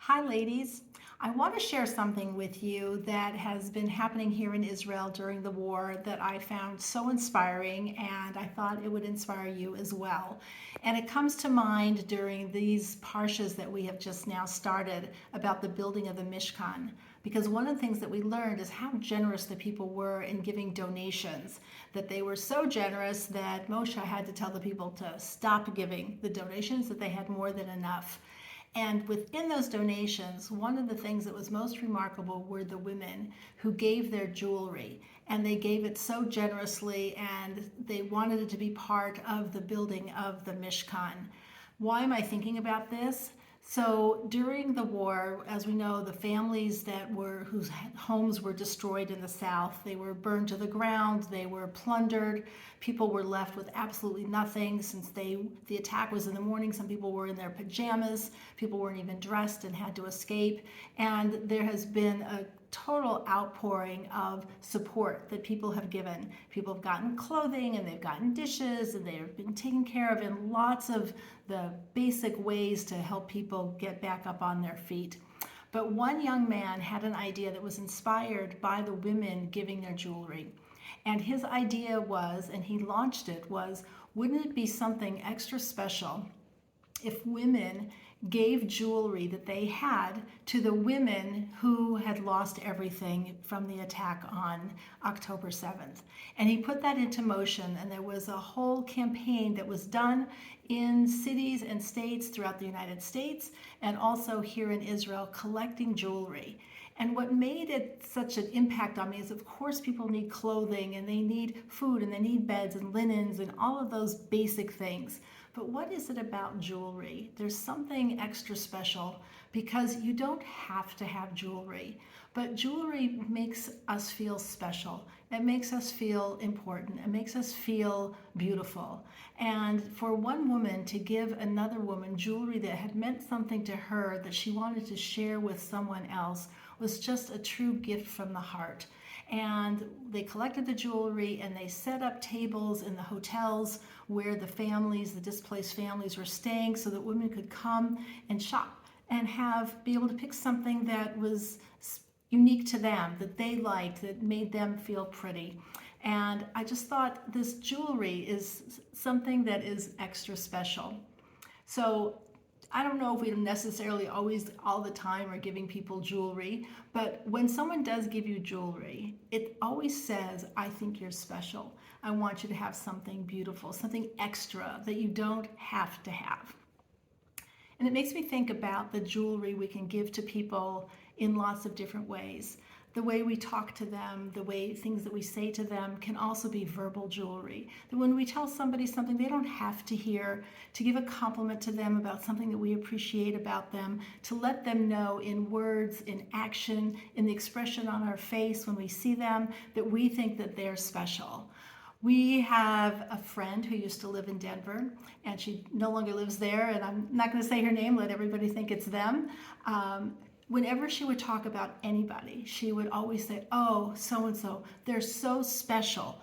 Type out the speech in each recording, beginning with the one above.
Hi, ladies. I want to share something with you that has been happening here in Israel during the war that I found so inspiring, and I thought it would inspire you as well. And it comes to mind during these parshas that we have just now started about the building of the Mishkan. Because one of the things that we learned is how generous the people were in giving donations, that they were so generous that Moshe had to tell the people to stop giving the donations, that they had more than enough. And within those donations, one of the things that was most remarkable were the women who gave their jewelry. And they gave it so generously, and they wanted it to be part of the building of the Mishkan. Why am I thinking about this? So during the war, as we know, the families whose homes were destroyed in the South, they were burned to the ground, they were plundered. People were left with absolutely nothing since the attack was in the morning. Some people were in their pajamas, people weren't even dressed and had to escape. And there has been a total outpouring of support that people have given. People have gotten clothing, and they've gotten dishes, and they've been taken care of in lots of the basic ways to help people get back up on their feet. But one young man had an idea that was inspired by the women giving their jewelry. And his idea was, and he launched it, was, wouldn't it be something extra special if women gave jewelry that they had to the women who had lost everything from the attack on October 7th. And he put that into motion, and there was a whole campaign that was done in cities and states throughout the United States and also here in Israel, collecting jewelry. And what made it such an impact on me is, of course, people need clothing, and they need food, and they need beds and linens and all of those basic things. But what is it about jewelry? There's something extra special, because you don't have to have jewelry, but jewelry makes us feel special. It makes us feel important. It makes us feel beautiful. And for one woman to give another woman jewelry that had meant something to her, that she wanted to share with someone else, was just a true gift from the heart. And they collected the jewelry, and they set up tables in the hotels where the displaced families were staying, so that women could come and shop and be able to pick something that was unique to them, that they liked, that made them feel pretty. And I just thought this jewelry is something that is extra special. So I don't know if we necessarily always all the time are giving people jewelry, but when someone does give you jewelry, it always says, I think you're special. I want you to have something beautiful, something extra that you don't have to have. And it makes me think about the jewelry we can give to people in lots of different ways. The way we talk to them, the way things that we say to them can also be verbal jewelry. That when we tell somebody something they don't have to hear, to give a compliment to them about something that we appreciate about them, to let them know in words, in action, in the expression on our face when we see them, that we think that they're special. We have a friend who used to live in Denver, and she no longer lives there, and I'm not going to say her name, let everybody think it's them. Whenever she would talk about anybody, she would always say, oh, so-and-so, they're so special.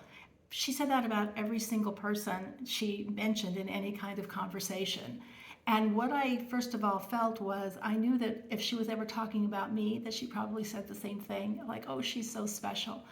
She said that about every single person she mentioned in any kind of conversation. And what I first of all felt was, I knew that if she was ever talking about me, that she probably said the same thing, like, oh, she's so special.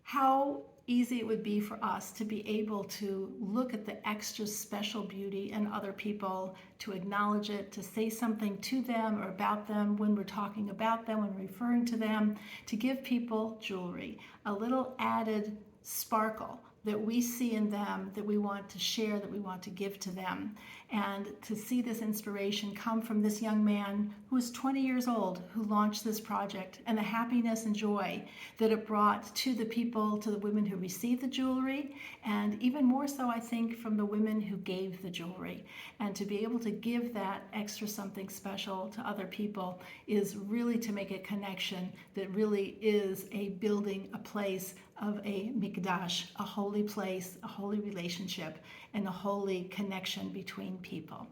How easy it would be for us to be able to look at the extra special beauty in other people, to acknowledge it, to say something to them or about them when we're talking about them, when referring to them, to give people jewelry, a little added sparkle that we see in them, that we want to share, that we want to give to them. And to see this inspiration come from this young man who was 20 years old, who launched this project, and the happiness and joy that it brought to the people, to the women who received the jewelry, and even more so, I think, from the women who gave the jewelry. And to be able to give that extra something special to other people is really to make a connection that really is a building, a place of a mikdash, a holy place, a holy relationship, and a holy connection between people.